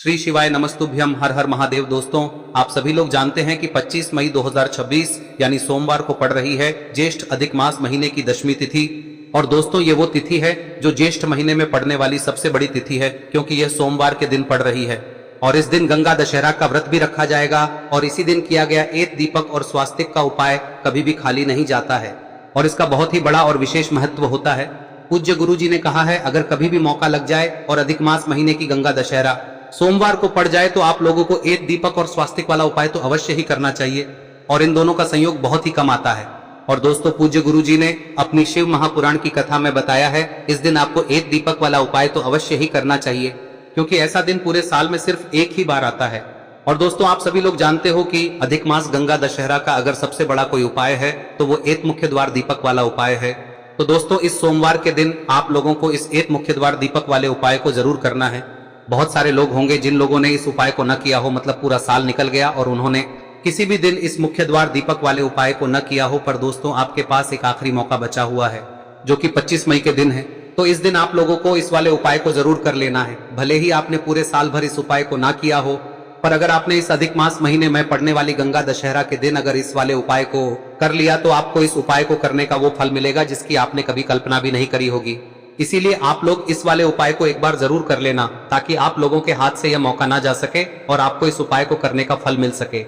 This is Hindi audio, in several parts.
श्री शिवाय नमस्तुभ्यम। हर हर महादेव। दोस्तों, आप सभी लोग जानते हैं कि 25 मई 2026 यानी सोमवार को पड़ रही है ज्येष्ठ अधिक मास महीने की दशमी तिथि। और दोस्तों, ये वो तिथि है जो ज्येष्ठ महीने में पड़ने वाली सबसे बड़ी तिथि है, क्योंकि यह सोमवार के दिन पड़ रही है। और इस दिन गंगा दशहरा का व्रत भी रखा जाएगा और इसी दिन किया गया एक दीपक और स्वास्तिक का उपाय कभी भी खाली नहीं जाता है और इसका बहुत ही बड़ा और विशेष महत्व होता है। पूज्य गुरु जी ने कहा है, अगर कभी भी मौका लग जाए और अधिक मास महीने की गंगा दशहरा सोमवार को पड़ जाए तो आप लोगों को एक दीपक और स्वास्तिक वाला उपाय तो अवश्य ही करना चाहिए और इन दोनों का संयोग बहुत ही कम आता है। और दोस्तों, पूज्य गुरु जी ने अपनी शिव महापुराण की कथा में बताया है, इस दिन आपको एक दीपक वाला उपाय तो अवश्य ही करना चाहिए, क्योंकि ऐसा दिन पूरे साल में सिर्फ एक ही बार आता है। और दोस्तों, आप सभी लोग जानते हो कि अधिक मास गंगा दशहरा का अगर सबसे बड़ा कोई उपाय है तो वो एक मुख्य द्वार दीपक वाला उपाय है। तो दोस्तों, इस सोमवार के दिन आप लोगों को इस एक मुख्य द्वार दीपक वाले उपाय को जरूर करना है। बहुत सारे लोग होंगे जिन लोगों ने इस उपाय को न किया हो, मतलब पूरा साल निकल गया और उन्होंने किसी भी दिन इस मुख्य द्वार दीपक वाले उपाय को न किया हो, पर दोस्तों आपके पास एक आखिरी मौका बचा हुआ है जो कि 25 मई के दिन है। तो इस दिन आप लोगों को इस वाले उपाय को जरूर कर लेना है। भले ही आपने पूरे साल भर इस उपाय को ना किया हो, पर अगर आपने इस अधिक मास महीने में पड़ने वाली गंगा दशहरा के दिन अगर इस वाले उपाय को कर लिया तो आपको इस उपाय को करने का वो फल मिलेगा जिसकी आपने कभी कल्पना भी नहीं करी होगी। इसीलिए आप लोग इस वाले उपाय को एक बार जरूर कर लेना, ताकि आप लोगों के हाथ से यह मौका ना जा सके और आपको इस उपाय को करने का फल मिल सके।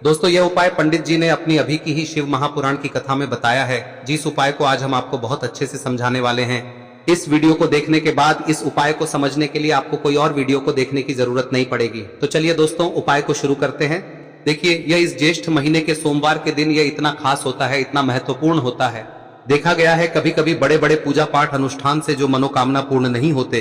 दोस्तों, यह उपाय पंडित जी ने अपनी अभी की ही शिव महापुराण की कथा में बताया है, जिस उपाय को आज हम आपको बहुत अच्छे से समझाने वाले हैं। इस वीडियो को देखने के बाद इस उपाय को समझने के लिए आपको कोई और वीडियो को देखने की जरूरत नहीं पड़ेगी। तो चलिए दोस्तों, उपाय को शुरू करते हैं। देखिए, यह इस ज्येष्ठ महीने के सोमवार के दिन यह इतना खास होता है, इतना महत्वपूर्ण होता है। देखा गया है कभी कभी बड़े बड़े पूजा पाठ अनुष्ठान से जो मनोकामना पूर्ण नहीं होते,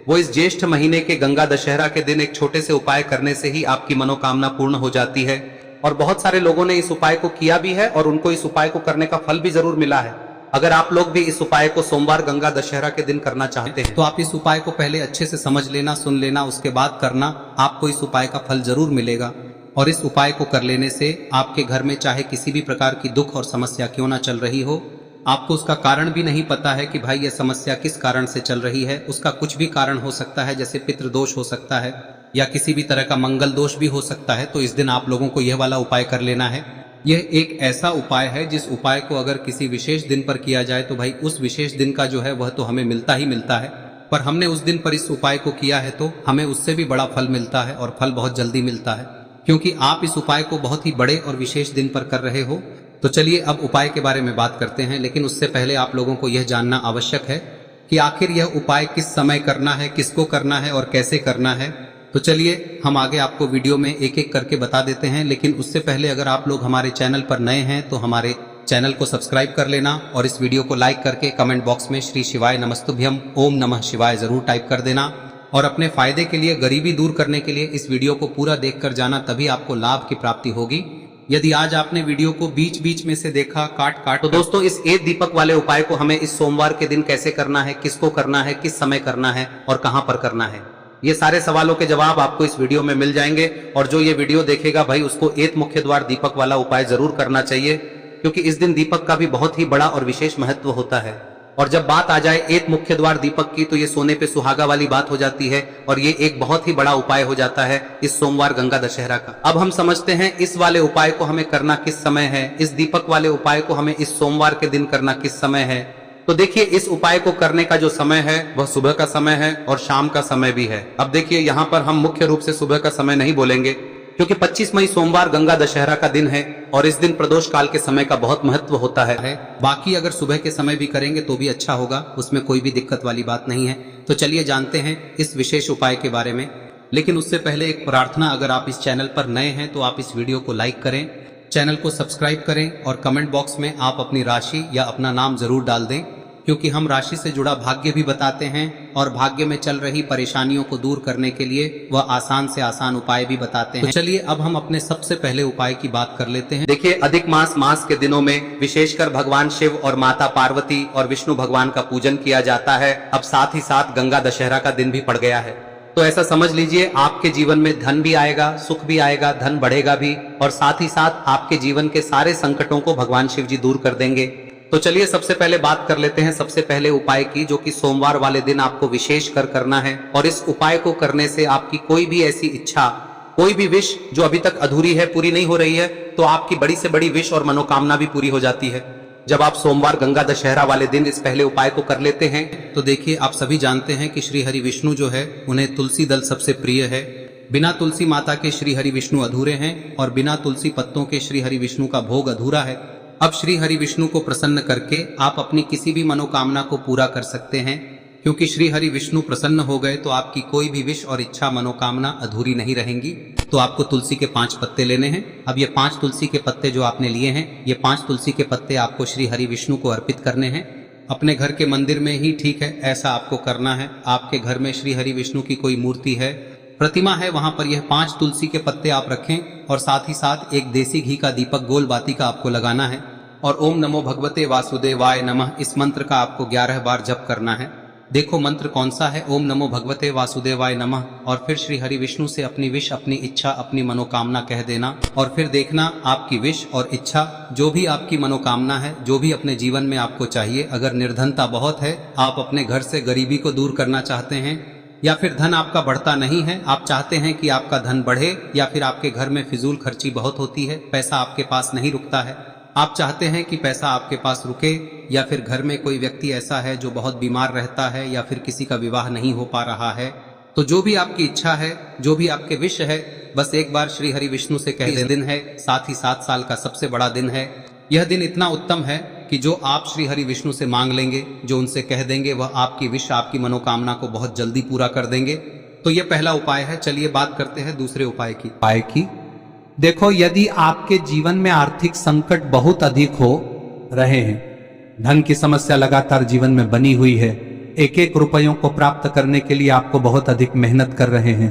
वो इस ज्येष्ठ महीने के गंगा दशहरा के दिन एक छोटे से उपाय करने से ही आपकी मनोकामना पूर्ण हो जाती है। और बहुत सारे लोगों ने इस उपाय को किया भी है और उनको इस उपाय को करने का फल भी जरूर मिला है। अगर आप लोग भी इस उपाय को सोमवार गंगा दशहरा के दिन करना चाहते हैं तो आप इस उपाय को पहले अच्छे से समझ लेना, सुन लेना, उसके बाद करना। आपको इस उपाय का फल जरूर मिलेगा। और इस उपाय को कर लेने से आपके घर में चाहे किसी भी प्रकार की दुख और समस्या क्यों ना चल रही हो, आपको उसका कारण भी नहीं पता है कि भाई ये समस्या किस कारण से चल रही है, उसका कुछ भी कारण हो सकता है, जैसे पितृदोष हो सकता है या किसी भी तरह का मंगल दोष भी हो सकता है। तो इस दिन आप लोगों को यह वाला उपाय कर लेना है। यह एक ऐसा उपाय है जिस उपाय को अगर किसी विशेष दिन पर किया जाए तो भाई उस विशेष दिन का जो है वह तो हमें मिलता ही मिलता है, पर हमने उस दिन पर इस उपाय को किया है तो हमें उससे भी बड़ा फल मिलता है और फल बहुत जल्दी मिलता है, क्योंकि आप इस उपाय को बहुत ही बड़े और विशेष दिन पर कर रहे हो। तो चलिए अब उपाय के बारे में बात करते हैं, लेकिन उससे पहले आप लोगों को यह जानना आवश्यक है कि आखिर यह उपाय किस समय करना है, किसको करना है और कैसे करना है। तो चलिए हम आगे आपको वीडियो में एक एक करके बता देते हैं, लेकिन उससे पहले अगर आप लोग हमारे चैनल पर नए हैं तो हमारे चैनल को सब्सक्राइब कर लेना और इस वीडियो को लाइक करके कमेंट बॉक्स में श्री शिवाय नमस्तुभ्यम ओम नमः शिवाय जरूर टाइप कर देना। और अपने फायदे के लिए, गरीबी दूर करने के लिए इस वीडियो को पूरा देखकर जाना, तभी आपको लाभ की प्राप्ति होगी। यदि आज आपने वीडियो को बीच बीच में से देखा काट काट, तो दोस्तों इस एक दीपक वाले उपाय को हमें इस सोमवार के दिन कैसे करना है, किसको करना है, किस समय करना है और कहां पर करना है, ये सारे सवालों के जवाब आपको इस वीडियो में मिल जाएंगे। और जो ये वीडियो देखेगा भाई उसको एक मुख्य द्वार दीपक वाला उपाय जरूर करना चाहिए, क्योंकि इस दिन दीपक का भी बहुत ही बड़ा और विशेष महत्व होता है। और जब बात आ जाए एक मुख्य द्वार दीपक की तो ये सोने पे सुहागा वाली बात हो जाती है और ये एक बहुत ही बड़ा उपाय हो जाता है इस सोमवार गंगा दशहरा का। अब हम समझते हैं इस वाले उपाय को हमें करना किस समय है, इस दीपक वाले उपाय को हमें इस सोमवार के दिन करना किस समय है। तो देखिए, इस उपाय को करने का जो समय है वह सुबह का समय है और शाम का समय भी है। अब देखिए, यहाँ पर हम मुख्य रूप से सुबह का समय नहीं बोलेंगे, क्योंकि 25 मई सोमवार गंगा दशहरा का दिन है और इस दिन प्रदोष काल के समय का बहुत महत्व होता है। बाकी अगर सुबह के समय भी करेंगे तो भी अच्छा होगा, उसमें कोई भी दिक्कत वाली बात नहीं है। तो चलिए जानते हैं इस विशेष उपाय के बारे में। लेकिन उससे पहले एक प्रार्थना, अगर आप इस चैनल पर नए हैं तो आप इस वीडियो को लाइक करें, चैनल को सब्सक्राइब करें और कमेंट बॉक्स में आप अपनी राशि या अपना नाम जरूर डाल दें, क्योंकि हम राशि से जुड़ा भाग्य भी बताते हैं और भाग्य में चल रही परेशानियों को दूर करने के लिए वह आसान से आसान उपाय भी बताते हैं। तो चलिए अब हम अपने सबसे पहले उपाय की बात कर लेते हैं। देखिए, अधिक मास के दिनों में विशेषकर भगवान शिव और माता पार्वती और विष्णु भगवान का पूजन किया जाता है। अब साथ ही साथ गंगा दशहरा का दिन भी पड़ गया है, तो ऐसा समझ लीजिए आपके जीवन में धन भी आएगा, सुख भी आएगा, धन बढ़ेगा भी और साथ ही साथ आपके जीवन के सारे संकटों को भगवान शिव जी दूर कर देंगे। तो चलिए सबसे पहले बात कर लेते हैं सबसे पहले उपाय की, जो कि सोमवार वाले दिन आपको विशेष कर करना है। और इस उपाय को करने से आपकी कोई भी ऐसी इच्छा, कोई भी विश जो अभी तक अधूरी है, पूरी नहीं हो रही है, तो आपकी बड़ी से बड़ी विश और मनोकामना भी पूरी हो जाती है। जब आप सोमवार गंगा दशहरा वाले दिन इस पहले उपाय को कर लेते हैं, तो देखिए आप सभी जानते हैं कि श्री हरि विष्णु जो है उन्हें तुलसी दल सबसे प्रिय है। बिना तुलसी माता के श्री हरि विष्णु अधूरे हैं और बिना तुलसी पत्तों के श्री हरि विष्णु का भोग अधूरा है। अब श्री हरि विष्णु को प्रसन्न करके आप अपनी किसी भी मनोकामना को पूरा कर सकते हैं, क्योंकि श्री हरि विष्णु प्रसन्न हो गए तो आपकी कोई भी विश और इच्छा मनोकामना अधूरी नहीं रहेंगी। तो आपको तुलसी के 5 पत्ते लेने हैं। अब ये 5 तुलसी के पत्ते जो आपने लिए हैं, ये 5 तुलसी के पत्ते आपको श्री हरि विष्णु को अर्पित करने हैं। अपने घर के मंदिर में ही ठीक है, ऐसा आपको करना है। आपके घर में श्री हरि विष्णु की कोई मूर्ति है, प्रतिमा है, वहां पर यह 5 तुलसी के पत्ते आप रखें और साथ ही साथ एक देसी घी का दीपक गोल बाती का आपको लगाना है। और ओम नमो भगवते वासुदेवाय नमः इस मंत्र का आपको 11 बार जप करना है। देखो मंत्र कौन सा है, ओम नमो भगवते वासुदेवाय नमः, और फिर श्री हरि विष्णु से अपनी विश, अपनी इच्छा, अपनी मनोकामना कह देना। और फिर देखना आपकी विश और इच्छा, जो भी आपकी मनोकामना है, जो भी अपने जीवन में आपको चाहिए। अगर निर्धनता बहुत है, आप अपने घर से गरीबी को दूर करना चाहते हैं, या फिर धन आपका बढ़ता नहीं है, आप चाहते हैं कि आपका धन बढ़े, या फिर आपके घर में फिजूल खर्ची बहुत होती है, पैसा आपके पास नहीं रुकता है, आप चाहते हैं कि पैसा आपके पास रुके, या फिर घर में कोई व्यक्ति ऐसा है जो बहुत बीमार रहता है, या फिर किसी का विवाह नहीं हो पा रहा है, तो जो भी आपकी इच्छा है, जो भी आपके विश है, बस एक बार श्री हरि विष्णु से कह दें। दिन है, साथ ही 7 साल का सबसे बड़ा दिन है। यह दिन इतना उत्तम है कि जो आप श्री हरि विष्णु से मांग लेंगे, जो उनसे कह देंगे, वह आपकी विश, आपकी मनोकामना को बहुत जल्दी पूरा कर देंगे। तो यह पहला उपाय है। चलिए बात करते हैं दूसरे उपाय की। देखो, यदि आपके जीवन में आर्थिक संकट बहुत अधिक हो रहे हैं, धन की समस्या लगातार जीवन में बनी हुई है, एक एक रुपयों को प्राप्त करने के लिए आपको बहुत अधिक मेहनत कर रहे हैं,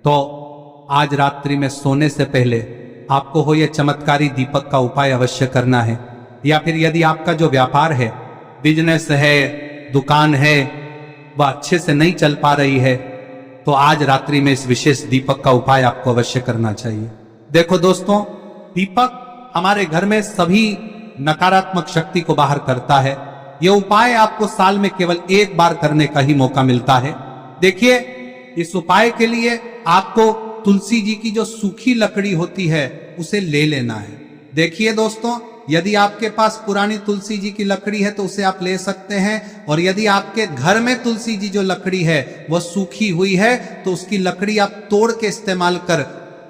तो आज रात्रि में सोने से पहले आपको हो यह चमत्कारी दीपक का उपाय अवश्य करना है। या फिर यदि आपका जो व्यापार है, बिजनेस है, दुकान है, वह अच्छे से नहीं चल पा रही है, तो आज रात्रि में इस विशेष दीपक का उपाय आपको अवश्य करना चाहिए। देखो दोस्तों, दीपक हमारे घर में सभी नकारात्मक शक्ति को बाहर करता है। यह उपाय आपको साल में केवल 1 बार करने का ही मौका मिलता है। देखिए, इस उपाय के लिए आपको तुलसी जी की जो सूखी लकड़ी होती है उसे ले लेना है। देखिए दोस्तों, यदि आपके पास पुरानी तुलसी जी की लकड़ी है तो उसे आप ले सकते हैं, और यदि आपके घर में तुलसी जी जो लकड़ी है वह सूखी हुई है तो उसकी लकड़ी आप तोड़ के इस्तेमाल कर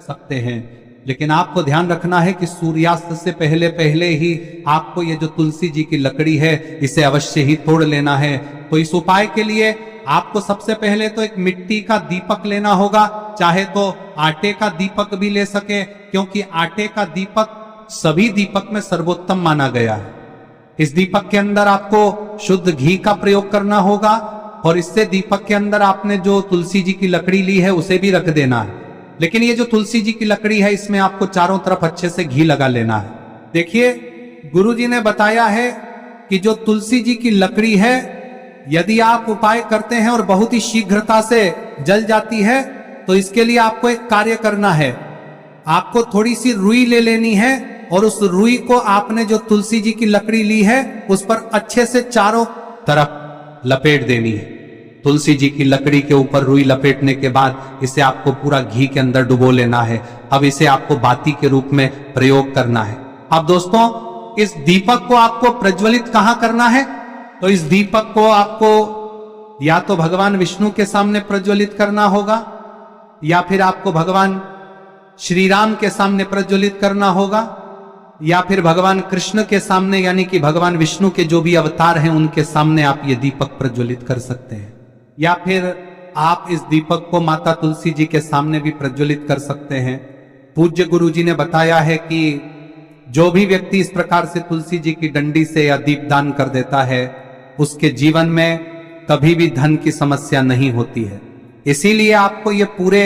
सकते हैं। लेकिन आपको ध्यान रखना है कि सूर्यास्त से पहले पहले ही आपको ये जो तुलसी जी की लकड़ी है इसे अवश्य ही तोड़ लेना है। तो इस उपाय के लिए आपको सबसे पहले तो एक मिट्टी का दीपक लेना होगा, चाहे तो आटे का दीपक भी ले सके, क्योंकि आटे का दीपक सभी दीपक में सर्वोत्तम माना गया है। इस दीपक के अंदर आपको शुद्ध घी का प्रयोग करना होगा, और इससे दीपक के अंदर आपने जो तुलसी जी की लकड़ी ली है उसे भी रख देना है। लेकिन ये जो तुलसी जी की लकड़ी है, इसमें आपको चारों तरफ अच्छे से घी लगा लेना है। देखिए, गुरुजी ने बताया है कि जो तुलसी जी की लकड़ी है, यदि आप उपाय करते हैं और बहुत ही शीघ्रता से जल जाती है, तो इसके लिए आपको एक कार्य करना है। आपको थोड़ी सी रुई ले लेनी है, और उस रुई को आपने जो तुलसी जी की लकड़ी ली है उस पर अच्छे से चारों तरफ लपेट देनी है। तुलसी जी की लकड़ी के ऊपर रुई लपेटने के बाद इसे आपको पूरा घी के अंदर डुबो लेना है। अब इसे आपको बाती के रूप में प्रयोग करना है। अब दोस्तों, इस दीपक को आपको प्रज्वलित कहां करना है? तो इस दीपक को आपको या तो भगवान विष्णु के सामने प्रज्वलित करना होगा, या फिर आपको भगवान श्री राम के सामने प्रज्वलित करना होगा, या फिर भगवान कृष्ण के सामने, यानी कि भगवान विष्णु के जो भी अवतार हैं उनके सामने आप ये दीपक प्रज्वलित कर सकते हैं। या फिर आप इस दीपक को माता तुलसी जी के सामने भी प्रज्वलित कर सकते हैं। पूज्य गुरु जी ने बताया है कि जो भी व्यक्ति इस प्रकार से तुलसी जी की डंडी से या दीपदान कर देता है, उसके जीवन में कभी भी धन की समस्या नहीं होती है। इसीलिए आपको ये पूरे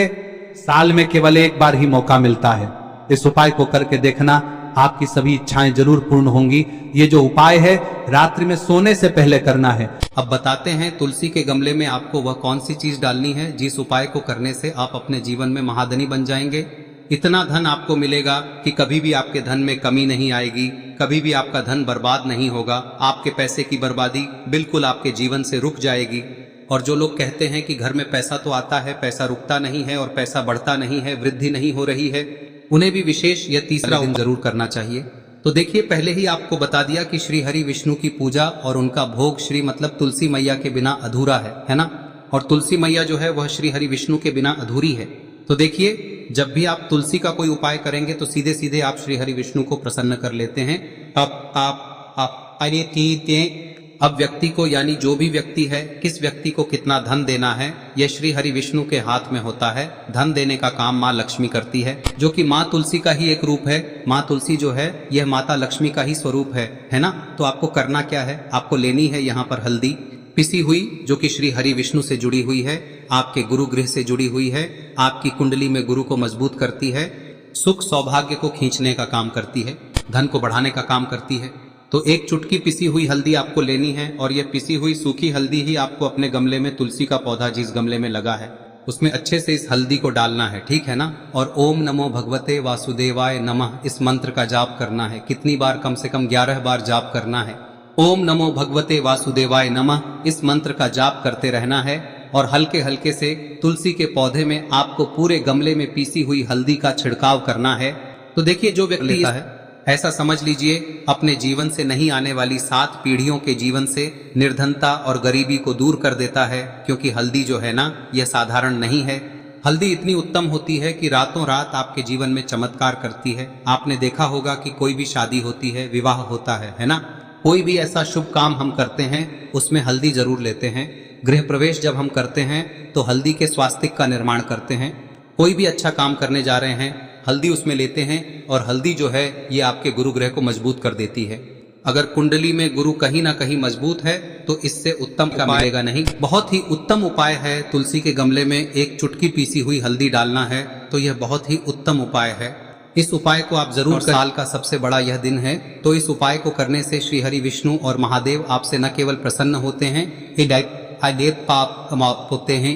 साल में केवल 1 बार ही मौका मिलता है। इस उपाय को करके देखना, आपकी सभी इच्छाएं जरूर पूर्ण होंगी। ये जो उपाय है रात्रि में सोने से पहले करना है। अब बताते हैं तुलसी के गमले में आपको वह कौन सी चीज डालनी है जिस उपाय को करने से आप अपने जीवन में महाधनी बन जाएंगे। इतना धन आपको मिलेगा कि कभी भी आपके धन में कमी नहीं आएगी। कभी भी आपका धन बर्बाद नहीं होगा। आपके पैसे की बर्बादी बिल्कुल आपके जीवन से रुक जाएगी। और जो लोग कहते हैं कि घर में पैसा तो आता है, पैसा रुकता नहीं है और पैसा बढ़ता नहीं है, वृद्धि नहीं हो रही है, उन्हें भी विशेष यह तीसरा दिन जरूर करना चाहिए। तो देखिए, पहले ही आपको बता दिया कि श्री हरि विष्णु की पूजा और उनका भोग श्री मतलब तुलसी मैया के बिना अधूरा है ना। और तुलसी मैया जो है वह श्री हरि विष्णु के बिना अधूरी है। तो देखिए, जब भी आप तुलसी का कोई उपाय करेंगे तो सीधे सीधे आप श्री हरि विष्णु को प्रसन्न कर लेते हैं। अब व्यक्ति को, यानी जो भी व्यक्ति है, किस व्यक्ति को कितना धन देना है, यह श्री हरि विष्णु के हाथ में होता है। धन देने का काम माँ लक्ष्मी करती है, जो कि माँ तुलसी का ही एक रूप है। माँ तुलसी जो है यह माता लक्ष्मी का ही स्वरूप है ना। तो आपको करना क्या है, आपको लेनी है यहाँ पर हल्दी पिसी हुई, जो कि श्री हरि विष्णु से जुड़ी हुई है, आपके गुरु गृह से जुड़ी हुई है, आपकी कुंडली में गुरु को मजबूत करती है, सुख सौभाग्य को खींचने का काम करती है, धन को बढ़ाने का काम करती है। तो एक चुटकी पिसी हुई हल्दी आपको लेनी है और यह पिसी हुई सूखी हल्दी ही आपको अपने गमले में, तुलसी का पौधा जिस गमले में लगा है उसमें अच्छे से इस हल्दी को डालना है, ठीक है ना। और ओम नमो भगवते वासुदेवाय नमः इस मंत्र का जाप करना है। कितनी बार? कम से कम 11 बार जाप करना है। ओम नमो भगवते वासुदेवाय नमः इस मंत्र का जाप करते रहना है। और हल्के हल्के से तुलसी के पौधे में आपको पूरे गमले में पीसी हुई हल्दी का छिड़काव करना है। तो देखिए, जो व्यक्ति लेता है, ऐसा समझ लीजिए अपने जीवन से नहीं आने वाली 7 पीढ़ियों के जीवन से निर्धनता और गरीबी को दूर कर देता है। क्योंकि हल्दी जो है ना, यह साधारण नहीं है। हल्दी इतनी उत्तम होती है कि रातों रात आपके जीवन में चमत्कार करती है। आपने देखा होगा कि कोई भी शादी होती है, विवाह होता है ना, कोई भी ऐसा शुभ काम हम करते हैं उसमें हल्दी जरूर लेते हैं। गृह प्रवेश जब हम करते हैं तो हल्दी के स्वास्तिक का निर्माण करते हैं। कोई भी अच्छा काम करने जा रहे हैं, हल्दी उसमें लेते हैं। और हल्दी जो है ये आपके गुरु ग्रह को मजबूत कर देती है। अगर कुंडली में गुरु कहीं ना कहीं मजबूत है तो इससे उत्तम का मिलेगा नहीं। बहुत ही उत्तम उपाय है, तुलसी के गमले में एक चुटकी पीसी हुई हल्दी डालना है। तो यह बहुत ही उत्तम उपाय है। इस उपाय को आप जरूर, साल का सबसे बड़ा यह दिन है, तो इस उपाय को करने से श्री हरि विष्णु और महादेव आपसे न केवल प्रसन्न होते हैं, होते हैं,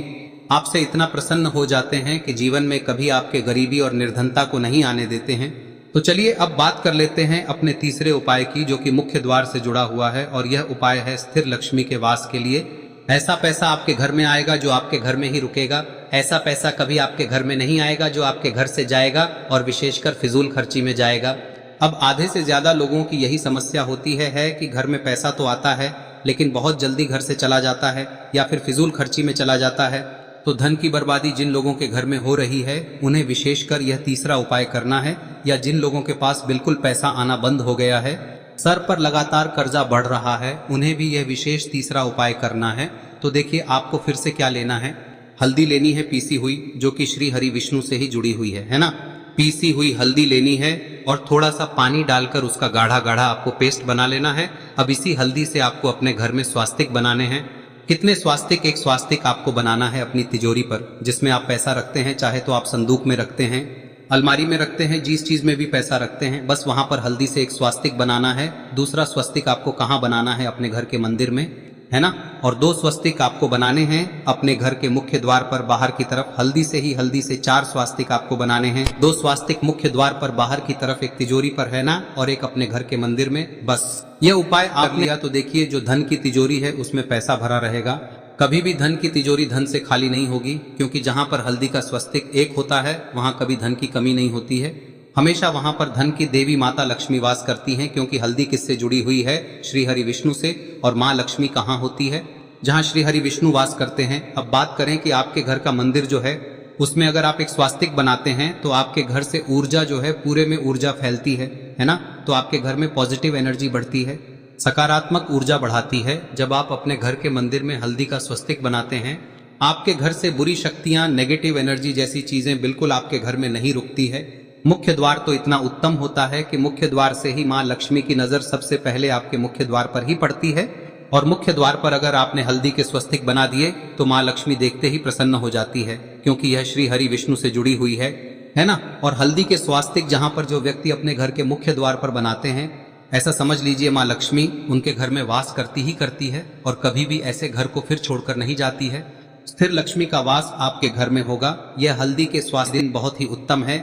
आपसे इतना प्रसन्न हो जाते हैं कि जीवन में कभी आपके गरीबी और निर्धनता को नहीं आने देते हैं। तो चलिए अब बात कर लेते हैं अपने तीसरे उपाय की, जो कि मुख्य द्वार से जुड़ा हुआ है। और यह उपाय है स्थिर लक्ष्मी के वास के लिए। ऐसा पैसा आपके घर में आएगा जो आपके घर में ही रुकेगा। ऐसा पैसा कभी आपके घर में नहीं आएगा जो आपके घर से जाएगा और विशेषकर फिजूल खर्ची में जाएगा। अब आधे से ज्यादा लोगों की यही समस्या होती है कि घर में पैसा तो आता है लेकिन बहुत जल्दी घर से चला जाता है या फिर फिजूल खर्ची में चला जाता है। तो धन की बर्बादी जिन लोगों के घर में हो रही है उन्हें विशेषकर यह तीसरा उपाय करना है। या जिन लोगों के पास बिल्कुल पैसा आना बंद हो गया है, सर पर लगातार कर्जा बढ़ रहा है, उन्हें भी यह विशेष तीसरा उपाय करना है। तो देखिए, आपको फिर से क्या लेना है, हल्दी लेनी है पीसी हुई, जो कि श्री हरि विष्णु से ही जुड़ी हुई है ना। पीसी हुई हल्दी लेनी है और थोड़ा सा पानी डालकर उसका गाढ़ा गाढ़ा आपको पेस्ट बना लेना है। अब इसी हल्दी से आपको अपने घर में स्वास्तिक बनाने हैं। कितने स्वास्तिक? एक स्वास्तिक आपको बनाना है अपनी तिजोरी पर, जिसमें आप पैसा रखते हैं। चाहे तो आप संदूक में रखते हैं, अलमारी में रखते हैं, जिस चीज में भी पैसा रखते हैं, बस वहां पर हल्दी से एक स्वास्तिक बनाना है। दूसरा स्वस्तिक आपको कहाँ बनाना है? अपने घर के मंदिर में, है ना। और 2 स्वस्तिक आपको बनाने हैं अपने घर के मुख्य द्वार पर बाहर की तरफ। हल्दी से 4 स्वास्तिक आपको बनाने हैं। 2 स्वास्तिक मुख्य द्वार पर बाहर की तरफ, एक तिजोरी पर, है ना, और एक अपने घर के मंदिर में। बस यह उपाय आप लिया तो देखिए, जो धन की तिजोरी है उसमें पैसा भरा रहेगा। कभी भी धन की तिजोरी धन से खाली नहीं होगी, क्योंकि जहां पर हल्दी का स्वस्तिक एक होता है वहां कभी धन की कमी नहीं होती है। हमेशा वहां पर धन की देवी माता लक्ष्मी वास करती हैं, क्योंकि हल्दी किससे जुड़ी हुई है? श्री हरि विष्णु से। और माँ लक्ष्मी कहाँ होती है? जहाँ श्री हरि विष्णु वास करते हैं। अब बात करें कि आपके घर का मंदिर जो है उसमें अगर आप एक स्वास्तिक बनाते हैं तो आपके घर से ऊर्जा जो है, पूरे में ऊर्जा फैलती है ना। तो आपके घर में पॉजिटिव एनर्जी बढ़ती है, सकारात्मक ऊर्जा बढ़ाती है। जब आप अपने घर के मंदिर में हल्दी का स्वस्तिक बनाते हैं, आपके घर से बुरी शक्तियां, नेगेटिव एनर्जी जैसी चीजें बिल्कुल आपके घर में नहीं रुकती है। मुख्य द्वार तो इतना उत्तम होता है कि मुख्य द्वार से ही माँ लक्ष्मी की नजर सबसे पहले आपके मुख्य द्वार पर ही पड़ती है। और मुख्य द्वार पर अगर आपने हल्दी के स्वस्तिक बना दिए तो माँ लक्ष्मी देखते ही प्रसन्न हो जाती है, क्योंकि यह श्री हरि विष्णु से जुड़ी हुई है ना। और हल्दी के स्वास्तिक जहां पर जो व्यक्ति अपने घर के मुख्य द्वार पर बनाते हैं, ऐसा समझ लीजिए माँ लक्ष्मी उनके घर में वास करती ही करती है और कभी भी ऐसे घर को फिर छोड़कर नहीं जाती है। स्थिर लक्ष्मी का वास आपके घर में होगा। यह हल्दी के स्वास्थ्य दिन बहुत ही उत्तम है।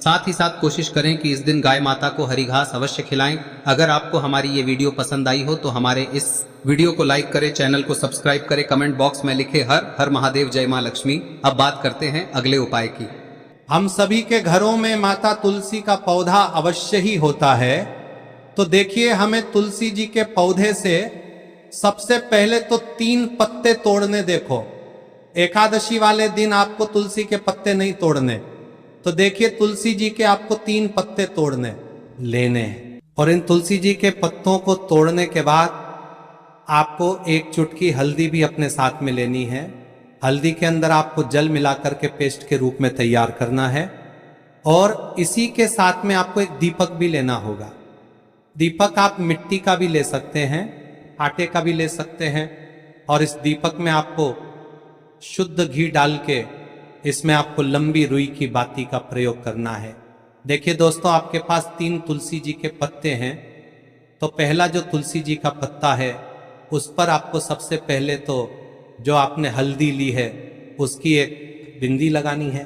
साथ ही साथ कोशिश करें कि इस दिन गाय माता को हरी घास अवश्य खिलाएं। अगर आपको हमारी ये वीडियो पसंद आई हो तो हमारे इस वीडियो को लाइक करें, चैनल को सब्सक्राइब करें, कमेंट बॉक्स में लिखे हर हर महादेव, जय मां लक्ष्मी। अब बात करते हैं अगले उपाय की। हम सभी के घरों में माता तुलसी का पौधा अवश्य ही होता है। तो देखिए, हमें तुलसी जी के पौधे से सबसे पहले तो 3 पत्ते तोड़ने। देखो, एकादशी वाले दिन आपको तुलसी के पत्ते नहीं तोड़ने। तो देखिए, तुलसी जी के आपको 3 पत्ते तोड़ने लेने हैं। और इन तुलसी जी के पत्तों को तोड़ने के बाद आपको 1 चुटकी हल्दी भी अपने साथ में लेनी है। हल्दी के अंदर आपको जल मिलाकर के पेस्ट के रूप में तैयार करना है। और इसी के साथ में आपको एक दीपक भी लेना होगा। दीपक आप मिट्टी का भी ले सकते हैं, आटे का भी ले सकते हैं। और इस दीपक में आपको शुद्ध घी डाल के इसमें आपको लंबी रुई की बाती का प्रयोग करना है। देखिए दोस्तों, आपके पास 3 तुलसी जी के पत्ते हैं। तो पहला जो तुलसी जी का पत्ता है उस पर आपको सबसे पहले तो जो आपने हल्दी ली है उसकी एक बिंदी लगानी है।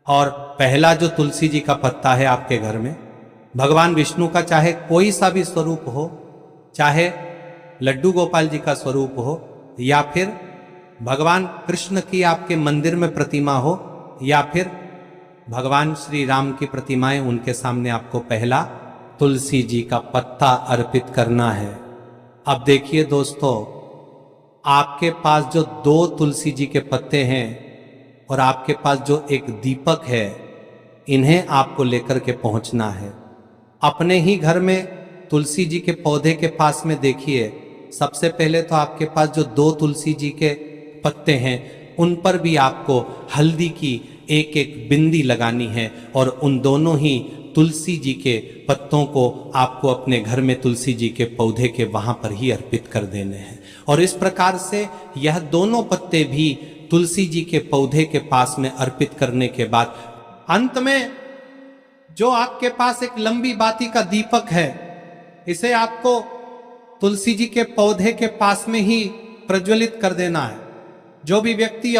और पहला जो तुलसी जी का पत्ता है आपके घर में, भगवान विष्णु का चाहे कोई सा भी स्वरूप हो, चाहे लड्डू गोपाल जी का स्वरूप हो, या फिर भगवान कृष्ण की आपके मंदिर में प्रतिमा हो, या फिर भगवान श्री राम की प्रतिमाएं, उनके सामने आपको पहला तुलसी जी का पत्ता अर्पित करना है। अब देखिए दोस्तों, आपके पास जो 2 तुलसी जी के पत्ते हैं और आपके पास जो एक दीपक है, इन्हें आपको लेकर के पहुंचना है। अपने ही घर में तुलसी जी के पौधे के पास में देखिए, सबसे पहले तो आपके पास जो 2 तुलसी जी के पत्ते हैं उन पर भी आपको हल्दी की एक एक बिंदी लगानी है। और उन दोनों ही तुलसी जी के पत्तों को आपको अपने घर में तुलसी जी के पौधे के वहां पर ही अर्पित कर देने हैं। और इस प्रकार से यह दोनों पत्ते भी तुलसी जी के पौधे के पास में अर्पित करने के बाद अंत में जो आपके पास एक लंबी बाती का दीपक है, इसे आपको तुलसी जी के पौधे के पास में ही प्रज्वलित कर देना है। जो भी व्यक्ति